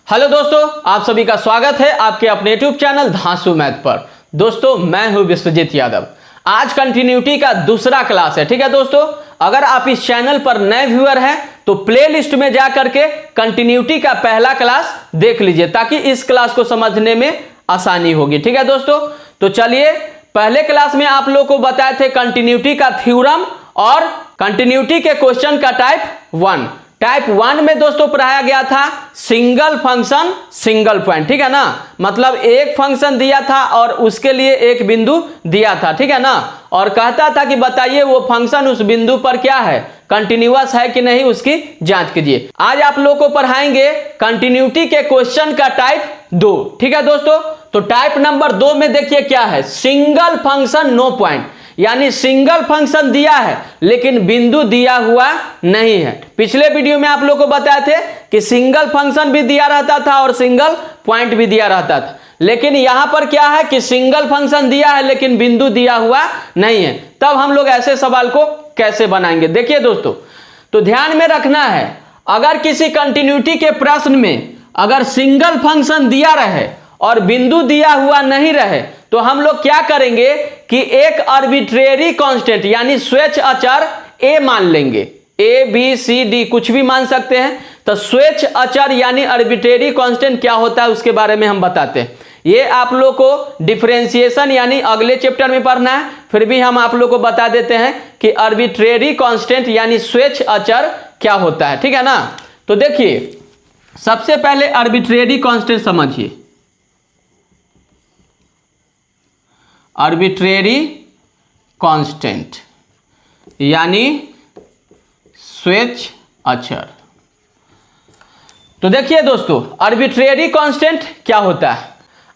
Hello दोस्तों, आप सभी का स्वागत है आपके अपने यूट्यूब चैनल धांसू मैथ पर। दोस्तों मैं हूं विश्वजीत यादव। आज कंटिन्यूटी का दूसरा क्लास है। ठीक है दोस्तों, अगर आप इस चैनल पर नए व्यूअर हैं तो प्लेलिस्ट में जा करके कंटिन्यूटी का पहला क्लास देख लीजिए ताकि इस क्लास को समझने में आसानी होगी। ठीक है दोस्तों, तो चलिए पहले क्लास में आप लोगों को बताए थे कंटिन्यूटी का थ्योरम और कंटिन्यूटी के क्वेश्चन का टाइप 1 में दोस्तों पढ़ाया गया था सिंगल फंक्शन सिंगल पॉइंट। ठीक है ना, मतलब एक फंक्शन दिया था और उसके लिए एक बिंदु दिया था। ठीक है ना, और कहता था कि बताइए वो फंक्शन उस बिंदु पर क्या है, कंटिन्यूअस है कि नहीं, उसकी जांच कीजिए। आज आप लोगों को पढ़ाएंगे कंटिन्यूटी के क्वेश्चन का टाइप 2। ठीक है दोस्तों, तो टाइप नंबर 2 में देखिए क्या है, सिंगल फंक्शन नो पॉइंट, यानी सिंगल फंक्शन दिया है लेकिन बिंदु दिया हुआ नहीं है। पिछले वीडियो में आप लोगों को बताए थे कि सिंगल फंक्शन भी दिया रहता था और सिंगल पॉइंट भी दिया रहता था, लेकिन यहां पर क्या है कि सिंगल फंक्शन दिया है लेकिन बिंदु दिया हुआ नहीं है। तब हम लोग ऐसे सवाल को कैसे बनाएंगे, देखिए दोस्तों, तो ध्यान में रखना है, अगर किसी कंटिन्यूटी के प्रश्न में अगर सिंगल फंक्शन दिया रहे और बिंदु दिया हुआ नहीं रहे तो हम लोग क्या करेंगे कि एक आर्बिट्रेरी कांस्टेंट यानी स्वेच्छ अचर ए मान लेंगे। ए बी सी डी कुछ भी मान सकते हैं। तो स्वेच्छ अचर यानी आर्बिट्रेरी कांस्टेंट क्या होता है उसके बारे में हम बताते हैं। ये आप लोग को डिफरेंशिएशन यानी अगले चैप्टर में पढ़ना है, फिर भी हम आप लोग को बता देते हैं कि आर्बिट्रेरी कांस्टेंट यानी स्वेच्छ अचर क्या होता है। ठीक है ना, तो देखिए सबसे पहले आर्बिट्रेरी कांस्टेंट समझिए। आर्बिट्रेरी कांस्टेंट यानी स्वेच्छ अचर। तो देखिए दोस्तों, आर्बिट्रेरी कांस्टेंट क्या होता है,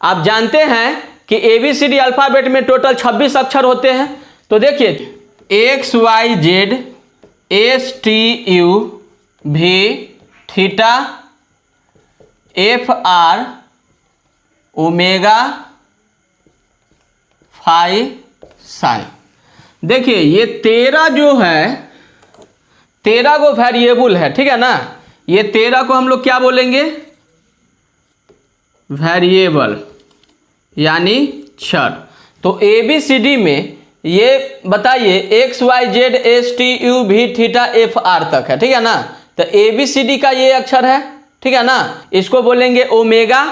आप जानते हैं कि ABCD अल्फाबेट में टोटल 26 अक्षर होते हैं। तो देखिए XYZ STU V theta FR omega phi sine. देखिए ये 13 जो है 13 को वेरिएबल है। ठीक है ना, ये 13 को हम लोग क्या बोलेंगे, वेरिएबल यानी चर। तो ABCD में ये बताइए XYZ STU V theta FR तक है। ठीक है ना, तो ABCD का ये अक्षर है। ठीक है ना, इसको बोलेंगे ओमेगा,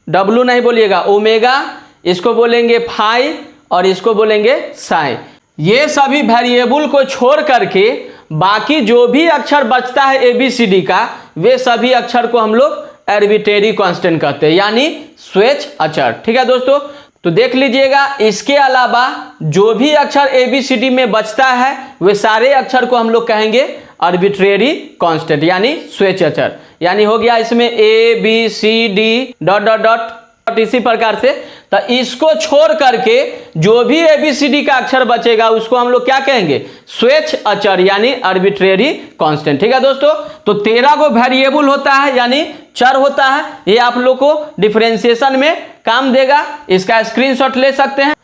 W नहीं बोलिएगा, ओमेगा, इसको बोलेंगे फाई और इसको बोलेंगे साइन। ये सभी वेरिएबल को छोड़ करके बाकी जो भी अक्षर बचता है ABCD का, वे सभी अक्षर को हम लोग आर्बिट्रेरी कांस्टेंट कहते हैं यानी स्वेच्छ अचर। ठीक है दोस्तों, तो देख लीजिएगा, इसके अलावा जो भी अक्षर ABCD में बचता है वे सारे अक्षर को हम लोग कहेंगे आर्बिट्रेरी कांस्टेंट यानी स्वेच्छ अचर। यानी हो गया इसमें ABCD डॉट डॉट डॉट इसी प्रकार से। तो इसको छोड़ करके जो भी ABCD का अक्षर बचेगा उसको हम लोग क्या कहेंगे, स्वेच्छ अचर यानी आर्बिट्रेरी कांस्टेंट। ठीक है दोस्तों, तो 13 को वेरिएबल होता है यानी चर होता है। ये आप लोग को डिफरेंशिएशन में काम देगा, इसका स्क्रीनशॉट ले सकते हैं।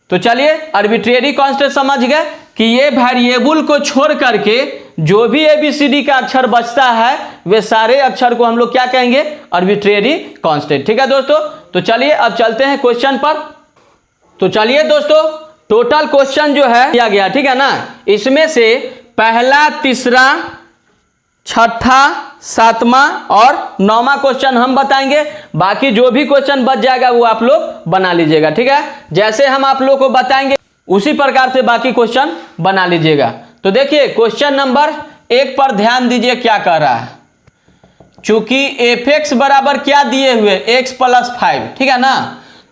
तो चलिए आर्बिट्रेरी कांस्टेंट समझ गए कि ये वेरिएबल को छोड़ करके जो भी ABCD का अक्षर बचता है वे सारे अक्षर को हम लोग क्या कहेंगे, आर्बिट्रेरी कांस्टेंट। ठीक है दोस्तों, तो चलिए अब चलते हैं क्वेश्चन पर। तो चलिए दोस्तों, टोटल क्वेश्चन जो है दिया गया, ठीक है ना, इसमें से पहला, तीसरा, छठा, सातवां और 9वां क्वेश्चन हम बताएंगे। बाकी जो भी क्वेश्चन बच जाएगा वो आप लोग बना लीजिएगा। ठीक है, जैसे हम आप लोग को बताएंगे उसी प्रकार से बाकी क्वेश्चन बना लीजिएगा। तो देखिए क्वेश्चन नंबर 1 पर ध्यान दीजिए क्या कह रहा है। चूंकि fx बराबर क्या दिए हुए, x + 5। ठीक है ना,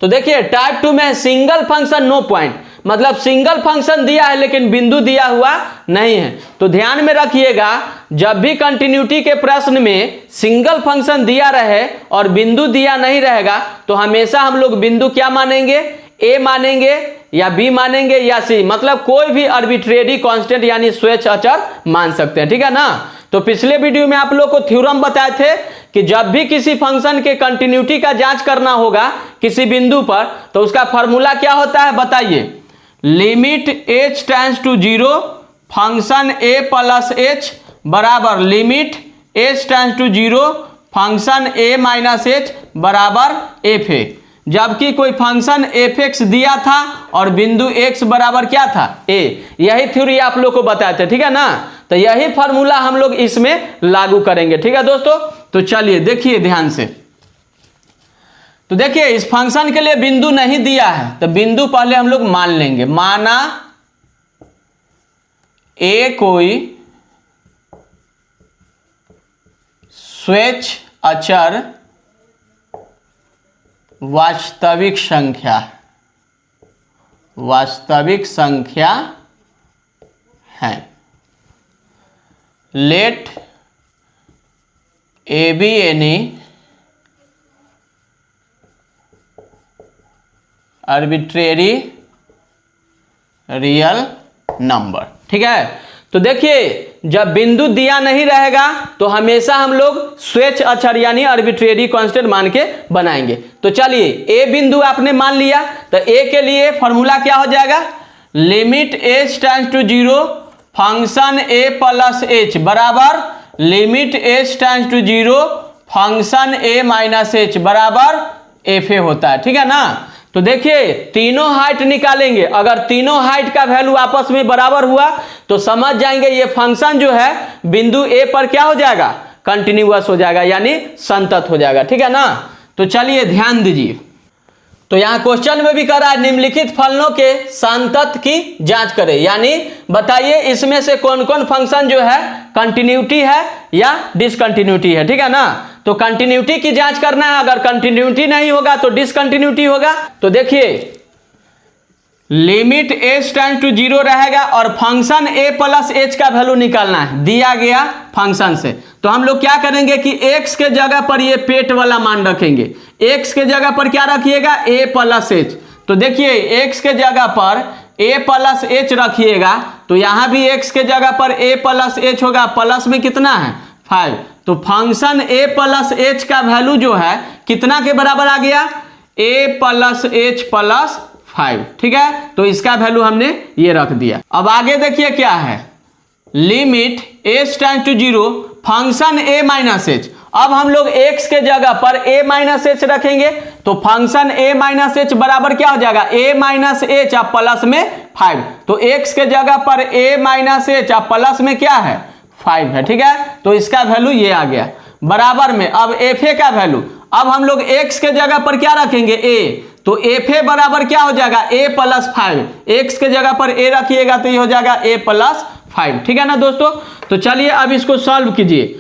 तो देखिए टाइप 2 में सिंगल फंक्शन नो पॉइंट, मतलब सिंगल फंक्शन दिया है लेकिन बिंदु दिया हुआ नहीं है। तो ध्यान में रखिएगा, जब भी कंटिन्यूटी के प्रश्न में सिंगल फंक्शन दिया रहे और बिंदु दिया नहीं रहेगा तो हमेशा हम लोग बिंदु क्या मानेंगे, A मानेंगे या B मानेंगे या C, मतलब कोई भी आर्बिट्रेरी कांस्टेंट यानी स्वेच्छ अचर मान सकते हैं। ठीक है ना, तो पिछले वीडियो में आप लोग को थ्योरम बताए थे कि जब भी किसी फंक्शन के कंटिन्यूटी का जांच करना होगा किसी बिंदु पर तो उसका फॉर्मूला क्या होता है बताइए, limit h tends to 0 function a plus h बराबर limit h tends to 0 function a minus h बराबर एफ ए, जबकि कोई फंक्शन एफ एक्स दिया था और बिंदु एक्स बराबर क्या था ए। यही थ्योरी आप लोग को बताए थे, ठीक है ना। तो यही फार्मूला हम लोग इसमें लागू करेंगे, ठीक है दोस्तों। तो चलिए देखिए ध्यान से। तो देखिए इस फंक्शन के लिए बिंदु नहीं दिया है, तो बिंदु पहले हम लोग मान लेंगे। माना ए कोई स्वेच्छ अचर वास्तविक संख्या है। Let a be any arbitrary real number, ठीक है। तो देखिए जब बिंदु दिया नहीं रहेगा तो हमेशा हम लोग स्वेच्छ अचर यानी आर्बिट्रेरी कांस्टेंट मान के बनाएंगे। तो चलिए ए बिंदु आपने मान लिया, तो ए के लिए फॉर्मूला क्या हो जाएगा, limit h tends to 0 function a plus h बराबर limit h tends to 0 function a minus h बराबर एफ ए होता है, ठीक है ना। तो देखिए तीनों हाइट निकालेंगे, अगर तीनों हाइट का वैल्यू आपस में बराबर हुआ तो समझ जाएंगे ये फंक्शन जो है बिंदु ए पर क्या हो जाएगा, कंटिन्यूअस हो जाएगा यानी संतत हो जाएगा, ठीक है ना। तो चलिए ध्यान दीजिए। तो यहाँ क्वेश्चन में भी कह रहा है निम्नलिखित फलनों के संतत की जांच करें, यानी बताइए इसमें से कौन कौन फंक्शन जो है कंटिन्यूटी है या डिसकंटिन्यूटी है, ठीक है ना। तो कंटिन्यूटी की जांच करना है, अगर कंटिन्यूटी नहीं होगा तो डिसकंटिन्यूटी होगा। तो देखिए लिमिट एच टेंड्स टू 0 रहेगा और फंक्शन ए प्लस एच का वैल्यू निकालना है दिया गया फंक्शन से। तो हम लोग क्या करेंगे कि एक्स के जगह पर ये पेट वाला मान रखेंगे, एक्स के जगह पर क्या रखिएगा ए प्लस एच। तो देखिए एक्स के जगह पर ए प्लस एच रखिएगा तो यहां भी एक्स के जगह पर ए प्लस एच होगा, प्लस में कितना है 5। तो फंक्शन ए प्लस एच का वैल्यू जो है कितना के बराबर आ गया, ए प्लस एच प्लस 5, ठीक है। तो इसका वैल्यू हमने ये रख दिया। अब आगे देखिए क्या है, limit h tends to 0 function a minus h. अब हम लोग x के जगह पर a माइनस एच रखेंगे तो फंक्शन a माइनस एच बराबर क्या हो जाएगा, a माइनस एच आप प्लस में 5। तो x के जगह पर a माइनस एच आप प्लस में क्या है 5 है, ठीक है। तो इसका वैल्यू ये आ गया बराबर में। अब एफ ए का वैल्यू, अब हम लोग x के जगह पर क्या रखेंगे a, तो एफ ए बराबर क्या हो जाएगा a प्लस 5। x के जगह पर a रखिएगा तो ये हो जाएगा a प्लस 5, ठीक है ना दोस्तों। तो चलिए अब इसको सॉल्व कीजिए।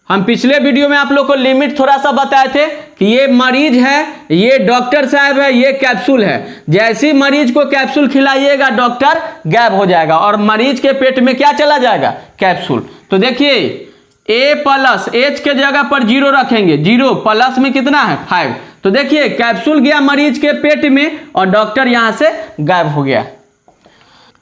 हम पिछले वीडियो में आप लोग को लिमिट थोड़ा सा बताए थे कि ये मरीज है, ये डॉक्टर साहब है, ये कैप्सूल है। जैसे मरीज को कैप्सूल खिलाइएगा डॉक्टर गायब हो जाएगा और मरीज के पेट में क्या चला जाएगा, कैप्सूल। तो देखिए ए प्लस एच के जगह पर 0 रखेंगे, 0 प्लस में कितना है 5। तो देखिए कैप्सूल गया मरीज के पेट में और डॉक्टर यहां से गायब हो गया।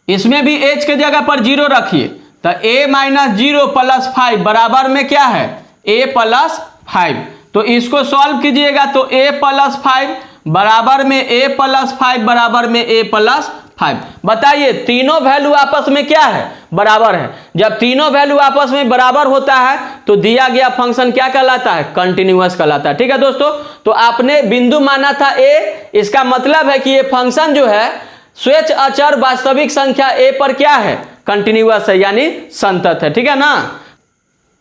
इसमें भी एच के जगह पर 0 रखिए तो a माइनस 0 प्लस 5 बराबर में क्या है a प्लस 5। तो इसको सॉल्व कीजिएगा तो a प्लस 5 बराबर में a प्लस 5 बराबर में a प्लस 5। बताइए तीनों वैल्यू आपस में क्या है, बराबर है। जब तीनों वैल्यू आपस में बराबर होता है तो दिया गया फंक्शन क्या कहलाता है, कंटिन्यूअस कहलाता है, ठीक है दोस्तों। तो आपने बिंदु माना था a, इसका मतलब है कि ये फंक्शन जो है स्वेच्छ अचर वास्तविक संख्या a पर क्या है, कंटिन्यूअस है यानी संतत है, ठीक है ना।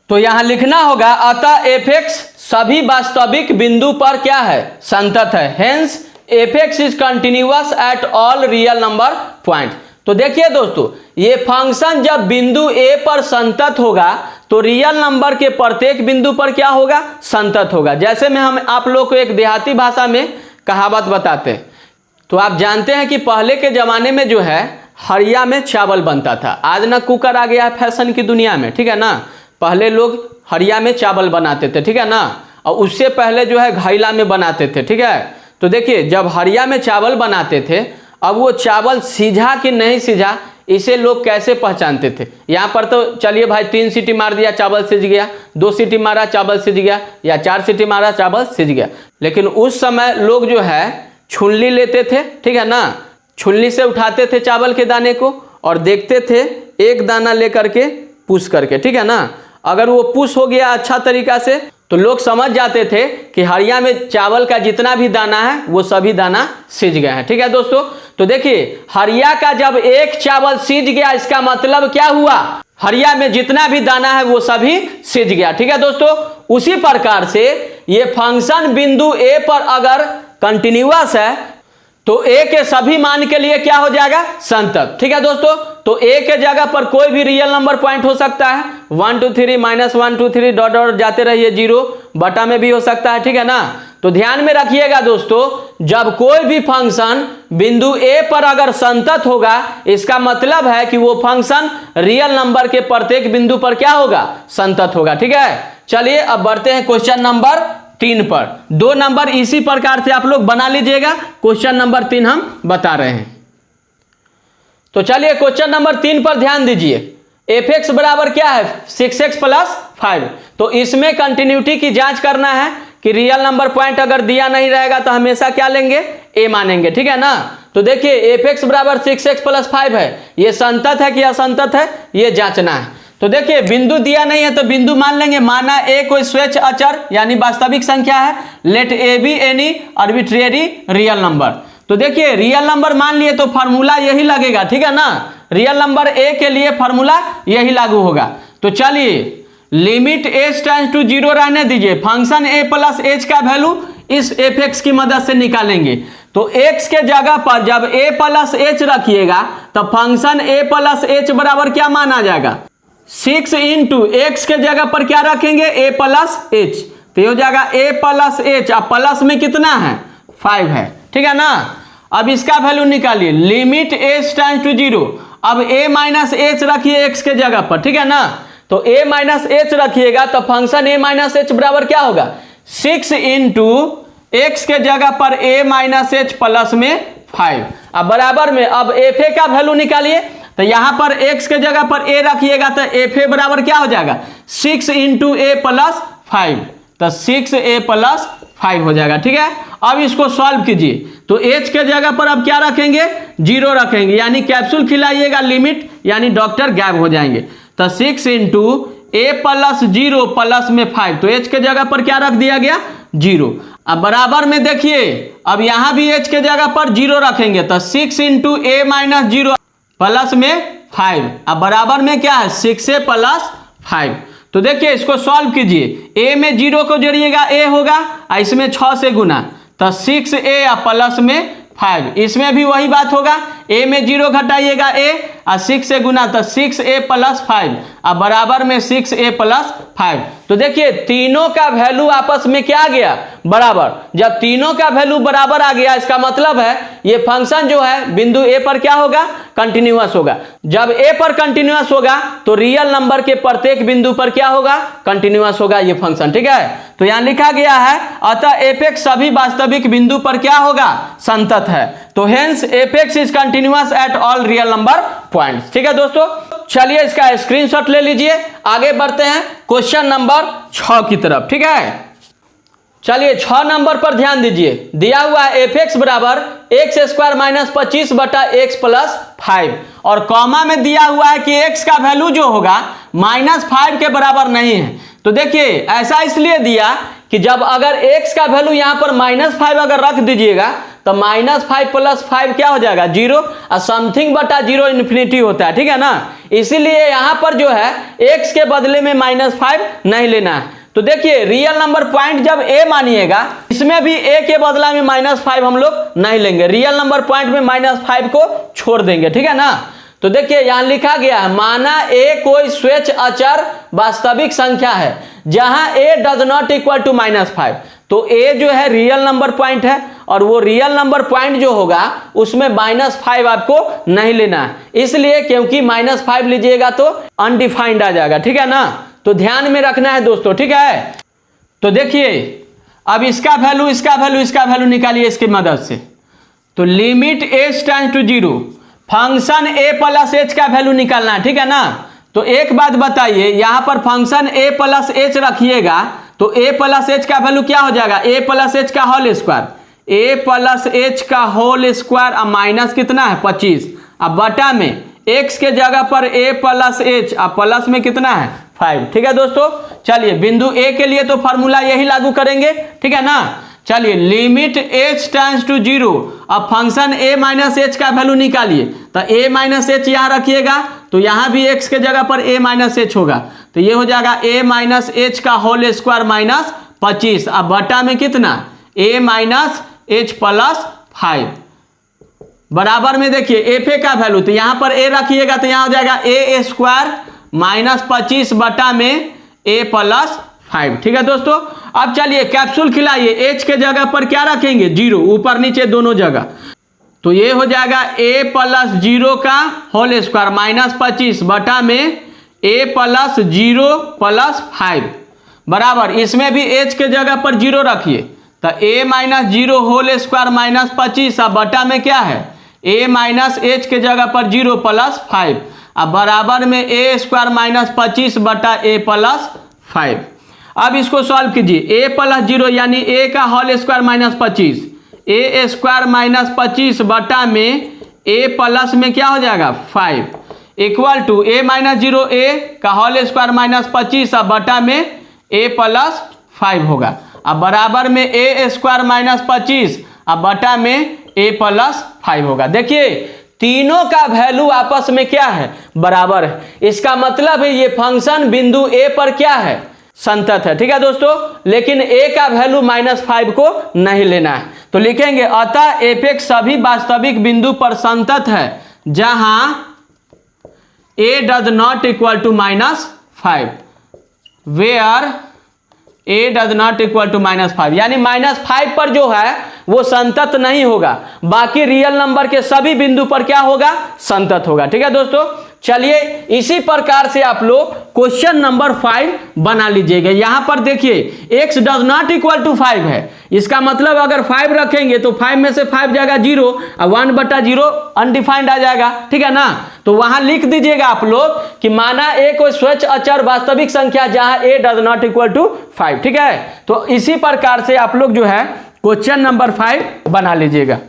तो यहां लिखना होगा अतः एफ एक्स सभी वास्तविक बिंदु पर क्या है, संतत है। Hence F x is continuous at all real number point. तो देखिए दोस्तों ये फंक्शन जब बिंदु ए पर संतत होगा तो रियल नंबर के प्रत्येक बिंदु पर क्या होगा, संतत होगा। जैसे में हम आप लोग को एक देहाती भाषा में कहावत बताते हैं। तो आप जानते हैं कि पहले के जमाने में जो है हड़िया में चावल बनता था। आज ना कुकर आ गया है फैशन की दुनिया में, ठीक है ना। पहले लोग हड़िया में चावल बनाते थे, ठीक है ना, और उससे पहले जो है घैला में बनाते थे, ठीक है। तो देखिए जब हड़िया में चावल बनाते थे, अब वो चावल सीझा कि नहीं सीझा इसे लोग कैसे पहचानते थे। यहाँ पर तो चलिए भाई 3 सीटी मार दिया चावल सिझ गया, 2 सीटी मारा चावल सिझ गया, या 4 सीटी मारा चावल सिझ गया। लेकिन उस समय लोग जो है छुल्ली लेते थे, ठीक है ना, छुल्ली से उठाते थे चावल के दाने को और देखते थे एक दाना लेकर के पुश करके, ठीक है ना। अगर वो पुश हो गया अच्छा तरीका से तो लोग समझ जाते थे कि हरिया में चावल का जितना भी दाना है वो सभी दाना सिज गया है। ठीक है दोस्तों, तो देखिए हरिया का जब एक चावल सिज गया इसका मतलब क्या हुआ, हरिया में जितना भी दाना है वो सभी सिज गया। ठीक है दोस्तों, उसी प्रकार से ये फंक्शन बिंदु ए पर अगर कंटिन्यूअस है तो ए के सभी मान के लिए क्या हो जाएगा, संतत। ठीक है दोस्तों, तो ए के जगह पर कोई भी रियल नंबर पॉइंट हो सकता है, 1 2 3 -1 2 3 डॉट डॉट जाते रहिए, 0 बटा में भी हो सकता है। ठीक है ना, तो ध्यान में रखिएगा दोस्तों, जब कोई भी फंक्शन बिंदु ए पर अगर संतत होगा इसका मतलब है कि वो फंक्शन रियल नंबर के प्रत्येक बिंदु पर क्या होगा, संतत होगा। ठीक है, चलिए अब बढ़ते हैं क्वेश्चन नंबर 3 पर। 2 नंबर इसी प्रकार से आप लोग बना लीजिएगा, क्वेश्चन नंबर 3 हम बता रहे हैं। तो चलिए क्वेश्चन नंबर 3 पर ध्यान दीजिए। एफ एक्स बराबर क्या है, 6x + 5। तो इसमें कंटिन्यूटी की जांच करना है कि रियल नंबर पॉइंट अगर दिया नहीं रहेगा तो हमेशा क्या लेंगे, ए मानेंगे। ठीक है ना, तो देखिए एफ एक्स बराबर 6x + 5 है, ये संतत है कि असंतत है, ये जांचना है। तो देखिए बिंदु दिया नहीं है तो बिंदु मान लेंगे, माना ए कोई स्वेच्छ अचर यानी वास्तविक संख्या है, let a be any arbitrary real number. तो देखिए रियल नंबर मान लिए तो फार्मूला यही लगेगा। ठीक है ना, रियल नंबर ए के लिए फार्मूला यही लागू होगा। तो चलिए लिमिट h टेंड्स टू 0 रहने दीजिए, फंक्शन a + h का वैल्यू इस एफ एक्स की मदद से निकालेंगे। तो x के जगह पर जब a + h रखिएगा तो फंक्शन a + h बराबर क्या माना जाएगा, 6 × x के जगह पर क्या रखेंगे, a + h, तो ये हो जाएगा a + h। अब प्लस में कितना है, 5 है। ठीक है ना, अब इसका वैल्यू निकालिए, लिमिट h टेंड्स टू 0। अब a - h रखिए x के जगह पर। ठीक है ना, तो a - h रखिएगा तो फंक्शन a - h बराबर क्या होगा, 6 × x के जगह पर a - h प्लस में 5। अब बराबर में अब एफ ए का वैल्यू निकालिए, तो यहां पर x के जगह पर a रखिएगा तो एफ ए बराबर क्या हो जाएगा, 6 × a + 5, तो 6a + 5 हो जाएगा। ठीक है, अब इसको सॉल्व कीजिए, तो h के जगह पर अब क्या रखेंगे, 0 रखेंगे, यानी कैप्सूल खिलाइएगा, लिमिट यानी डॉक्टर गायब हो जाएंगे। तो 6 × a + 0 प्लस में 5, तो h के जगह पर क्या रख दिया गया, 0। अब बराबर में देखिए, अब यहां भी h के जगह पर 0 रखेंगे, तो 6 × a - 0 प्लस में 5। अब बराबर में क्या है, 6a + 5। तो देखिए इसको सॉल्व कीजिए, a में 0 को जोड़िएगा a होगा, इसमें 6 से गुना, तो 6a प्लस में 5। इसमें भी वही बात होगा, a में 0 घटाइएगा a और 6 से गुना, तो 6a + 5। अब बराबर में 6a + 5। तो देखिए तीनों का वैल्यू आपस में क्या आ गया, बराबर। जब तीनों का वैल्यू बराबर आ गया इसका मतलब है ये फंक्शन जो है बिंदु a पर क्या होगा, कंटिन्यूअस होगा। जब a पर कंटिन्यूअस होगा तो रियल नंबर के प्रत्येक बिंदु पर क्या होगा, कंटिन्यूअस होगा ये फंक्शन। ठीक है, तो यहां लिखा गया है अतः एफ एक्स सभी वास्तविक बिंदु पर क्या होगा, संतत है। तो hence F x is continuous at all real number points. ठीक है दोस्तों, चलिए इसका स्क्रीनशॉट ले लीजिए, आगे बढ़ते हैं क्वेश्चन नंबर 6 की तरफ। ठीक है, चलिए 6 नंबर पर ध्यान दीजिए, दिया हुआ है एफ एक्स बराबर x² - 25 बटा x + 5, और कॉमा में दिया हुआ है कि x का वैल्यू जो होगा -5 के बराबर नहीं है। तो देखिए ऐसा इसलिए दिया कि जब अगर x का वैल्यू यहां पर -5 अगर रख दीजिएगा तो -5 + 5 क्या हो जाएगा, 0, और समथिंग बटा 0 इन्फिनिटी होता है। ठीक है ना, इसीलिए यहां पर जो है x के बदले में -5 नहीं लेना है। तो देखिए रियल नंबर पॉइंट जब a मानिएगा, इसमें भी a के बदला में -5 हम लोग नहीं लेंगे, रियल नंबर पॉइंट में -5 को छोड़ देंगे। ठीक है ना, तो देखिए यहां लिखा गया है, माना a कोई स्वेच्छ अचर वास्तविक संख्या है जहां a does not equal to -5। तो a जो है रियल नंबर पॉइंट है, और वो रियल नंबर पॉइंट जो होगा उसमें -5 आपको नहीं लेना है, इसलिए क्योंकि -5 लीजिएगा तो अनडिफाइंड आ जाएगा। ठीक है ना, तो ध्यान में रखना है दोस्तों। ठीक है, तो देखिए अब इसका वैल्यू निकालिए इसकी मदद से। तो limit h tends to 0, function a + h का वैल्यू निकालना है। ठीक है ना, तो एक बात बताइए, यहां पर फंक्शन a + h रखिएगा तो a + h का वैल्यू क्या हो जाएगा, a + h का होल स्क्वायर, a + h का होल स्क्वायर, अब माइनस कितना है 25, अब बटा में x के जगह पर a प्लस h, अब प्लस में कितना है 5। ठीक है दोस्तों, चलिए बिंदु a के लिए तो फॉर्मूला यही लागू करेंगे, ठीक है ना। चलिए लिमिट h टेंड्स टू 0, अब फंक्शन a माइनस एच का वैल्यू निकालिए। तो a माइनस एच यहाँ रखिएगा, तो यहाँ भी x के जगह पर a माइनस एच होगा, तो ये हो जाएगा a माइनस एच का होल स्क्वायर माइनस 25। अब बटा में कितना a माइनस एच प्लस 5 बराबर में देखिए एफ ए का वैल्यू, तो यहाँ पर a रखिएगा तो यहाँ हो जाएगा a स्क्वायर माइनस 25 बटा में a प्लस 5। ठीक है दोस्तों, अब चलिए कैप्सूल खिलाइए। h के जगह पर क्या रखेंगे 0, ऊपर नीचे दोनों जगह, तो ये हो जाएगा a प्लस 0 का होल स्क्वायर माइनस 25 बटा में a प्लस 0 प्लस 5 बराबर, इसमें भी h के जगह पर 0 रखिए, तो a minus 0 whole square minus 25, अब बटा में क्या है a माइनस एच के जगह पर 0 प्लस 5, अब बराबर में a स्क्वायर माइनस 25 बटा a प्लस 5। अब इसको सॉल्व कीजिए, a प्लस 0 यानी a का whole square minus 25, a square minus 25 बटा में a प्लस में क्या हो जाएगा 5 equal to a minus 0 a का होल स्क्वायर माइनस 25 अब बटा में a प्लस 5 होगा, अब बराबर में a स्क्वायर माइनस 25 अब बटा में a प्लस 5 होगा। देखिए तीनों का वैल्यू आपस में क्या है बराबर है, इसका मतलब है ये फंक्शन बिंदु a पर क्या है संतत है। ठीक है दोस्तों, लेकिन a का वैल्यू -5 को नहीं लेना है, तो लिखेंगे अतः f सभी वास्तविक बिंदु पर संतत है जहां a does not equal to -5, where a does not equal to -5, यानी -5 पर जो है वो संतत नहीं होगा, बाकी रियल नंबर के सभी बिंदु पर क्या होगा संतत होगा। ठीक है दोस्तों, चलिए इसी प्रकार से आप लोग क्वेश्चन नंबर 5 बना लीजिएगा। यहां पर देखिए x does not equal to 5 है, इसका मतलब अगर 5 रखेंगे तो 5 में से 5 जाएगा 0 और 1/0 अनडिफाइंड आ जाएगा। ठीक है ना, तो वहां लिख दीजिएगा आप लोग कि माना a कोई स्वच्छ अचर वास्तविक संख्या जहां a does not equal to 5। ठीक है, तो इसी प्रकार से आप लोग जो है क्वेश्चन नंबर 5 बना लीजिएगा।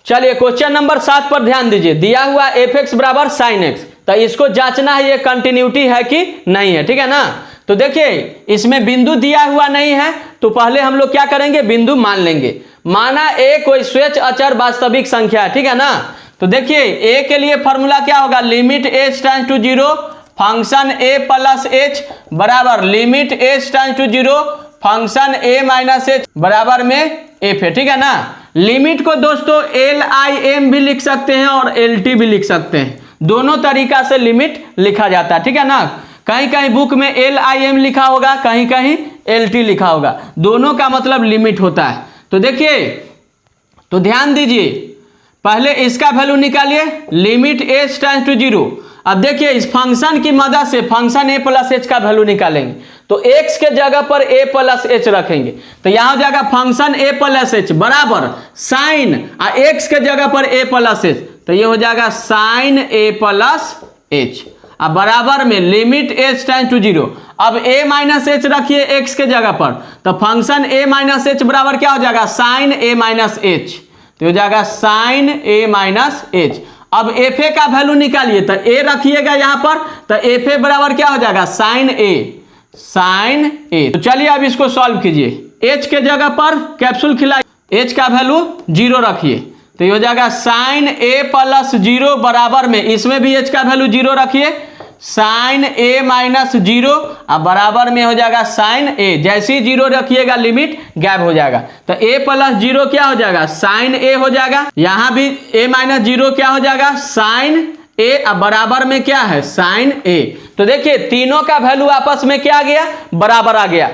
चलिए क्वेश्चन नंबर 7 पर ध्यान दीजिए, दिया हुआ f(x) बराबर sin x, तो इसको जांचना है ये कंटिन्यूटी है कि नहीं है। ठीक है ना, तो देखिए इसमें बिंदु दिया हुआ नहीं है, तो पहले हम लोग क्या करेंगे बिंदु मान लेंगे। माना a कोई स्वच्छ अचर वास्तविक संख्या है। ठीक है ना, तो देखिए a के लिए फॉर्मूला क्या होगा, limit h tends to 0 function a plus h बराबर limit h tends to 0 function a minus h बराबर में f है। ठीक है ना, लिमिट को दोस्तों LIM भी लिख सकते हैं और LT भी लिख सकते हैं, दोनों तरीका से लिमिट लिखा जाता है। ठीक है ना, कहीं कहीं बुक में LIM लिखा होगा, कहीं कहीं LT लिखा होगा, दोनों का मतलब लिमिट होता है। तो देखिए, तो ध्यान दीजिए, पहले इसका वैल्यू निकालिए लिमिट h टेंड्स टू 0। अब देखिए इस फंक्शन की मदद से फंक्शन a प्लस h का वैल्यू निकालेंगे, तो x के जगह पर a प्लस h रखेंगे, तो यहाँ हो जाएगा फंक्शन a प्लस h बराबर साइन x के जगह पर a प्लस h, तो ये हो जाएगा साइन a प्लस h अब बराबर में लिमिट h टेंड्स टू 0। अब a माइनस h रखिए x के जगह पर, तो फंक्शन a माइनस h बराबर क्या हो जाएगा साइन a माइनस h, तो हो जाएगा साइन a माइनस h। अब एफ ए का वैल्यू निकालिए, तो a रखिएगा यहाँ पर, तो एफ ए बराबर क्या हो जाएगा साइन a। तो चलिए अब इसको सॉल्व कीजिए, h के जगह पर कैप्सूल खिलाइए, h का वैल्यू 0 रखिए, तो ये हो जाएगा साइन a प्लस 0 बराबर में इसमें भी h का वैल्यू 0 रखिए साइन a माइनस 0 अब बराबर में हो जाएगा साइन a, जैसे ही 0 रखिएगा लिमिट गैप हो जाएगा, तो a प्लस 0 क्या हो जाएगा साइन a हो जाएगा, यहाँ भी a माइनस 0 क्या हो जाएगा साइन a अब बराबर में क्या है साइन a। तो देखिए तीनों का वैल्यू आपस में क्या आ गया बराबर आ गया,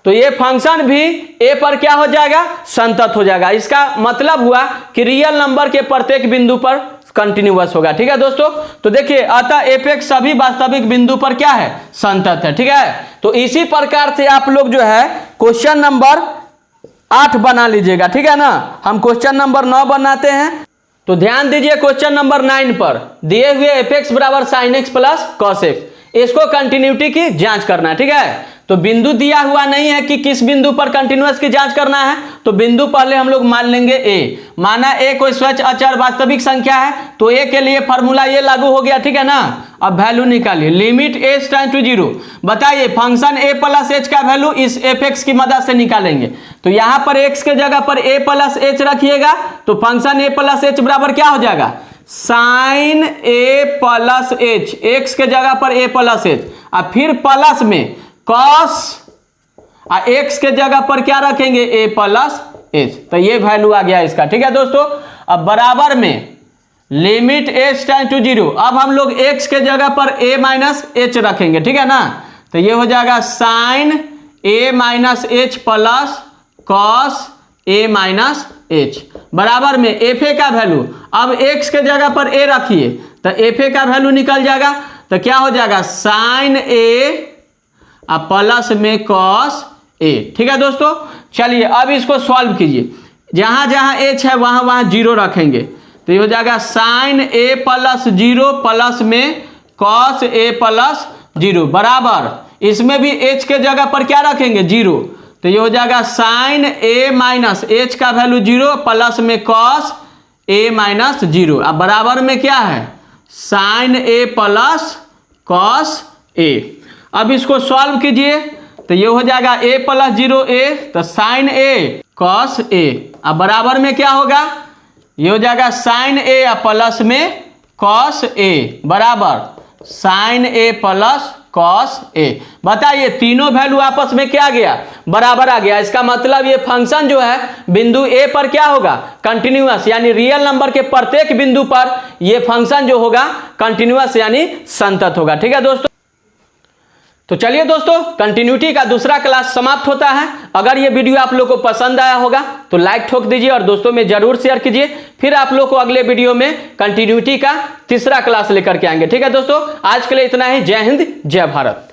तो ये फंक्शन भी a पर क्या हो जाएगा संतत हो जाएगा। इसका मतलब हुआ कि रियल नंबर के प्रत्येक बिंदु पर कंटिन्यूअस होगा। ठीक है दोस्तों, तो देखिए अतः f(x) सभी वास्तविक बिंदु पर क्या है संतत है। ठीक है, तो इसी प्रकार से आप लोग जो है क्वेश्चन नंबर 8 बना लीजिएगा। ठीक है ना, हम क्वेश्चन नंबर 9 बनाते हैं, तो ध्यान दीजिए क्वेश्चन नंबर 9 पर दिए हुए f(x) बराबर sin x plus cos x, इसको कंटिन्यूटी की जांच करना है। ठीक है, तो बिंदु दिया हुआ नहीं है कि किस बिंदु पर कंटिन्यूअस की जांच करना है, तो बिंदु पहले हम लोग मान लेंगे ए। माना ए कोई स्वच्छ अचर वास्तविक संख्या है, तो ए के लिए फॉर्मूला ये लागू हो गया, ठीक है ना। अब वैल्यू निकालिए, लिमिट एच टेंड टू 0। बताइए फंक्शन ए प्लस एच का वैल्यू इस एफ एक्स की मदद से निकालेंगे। तो यहां पर एक्स के जगह पर ए प्लस एच रखिएगा, तो फंक्शन ए प्लस एच बराबर क्या हो जाएगा, साइन ए प्लस एच, एक्स के जगह पर ए प्लस एच, और फिर प्लस में कॉस, एक्स के जगह पर क्या रखेंगे, ए प्लस एच। तो ये वैल्यू आ गया इसका, ठीक है दोस्तों। अब बराबर में लिमिट एच टेंड टू 0, अब हम लोग एक्स के जगह पर ए माइनस एच रखेंगे, ठीक है ना। तो ये हो जाएगा sign A minus H plus cos A minus h, बराबर में एफ ए का वैल्यू, अब एक्स के जगह पर ए रखिए तो एफ ए का वैल्यू निकल जाएगा। तो क्या हो जाएगा, साइन ए प्लस में कॉस ए, ठीक है दोस्तों। चलिए अब इसको सॉल्व कीजिए, जहां जहां एच है वहां वहां 0 रखेंगे, तो ये हो जाएगा साइन ए प्लस 0 प्लस में कॉस ए प्लस 0, बराबर इसमें भी एच के जगह पर क्या रखेंगे, 0। तो ये हो जाएगा साइन ए माइनस एच का वैल्यू 0 प्लस में कॉस ए माइनस 0, अब बराबर में क्या है, sign A plus cos A. अब इसको सॉल्व कीजिए, तो ये हो जाएगा ए प्लस 0 ए, तो साइन ए कॉस ए, अब बराबर में क्या होगा, ये हो जाएगा साइन ए प्लस में कॉस ए, बराबर sign A plus cos A. बताइए तीनों वैल्यू आपस में क्या गया, बराबर आ गया। इसका मतलब ये फंक्शन जो है बिंदु ए पर क्या होगा, कंटिन्यूअस, यानी रियल नंबर के प्रत्येक बिंदु पर ये फंक्शन जो होगा कंटिन्यूअस यानी संतत होगा, ठीक है दोस्तों। तो चलिए दोस्तों, कंटिन्यूटी का दूसरा क्लास समाप्त होता है। अगर ये वीडियो आप लोग को पसंद आया होगा तो लाइक ठोक दीजिए और दोस्तों में जरूर शेयर कीजिए। फिर आप लोग को अगले वीडियो में कंटिन्यूटी का तीसरा क्लास लेकर के आएंगे, ठीक है दोस्तों। आज के लिए इतना ही। जय हिंद, जय भारत।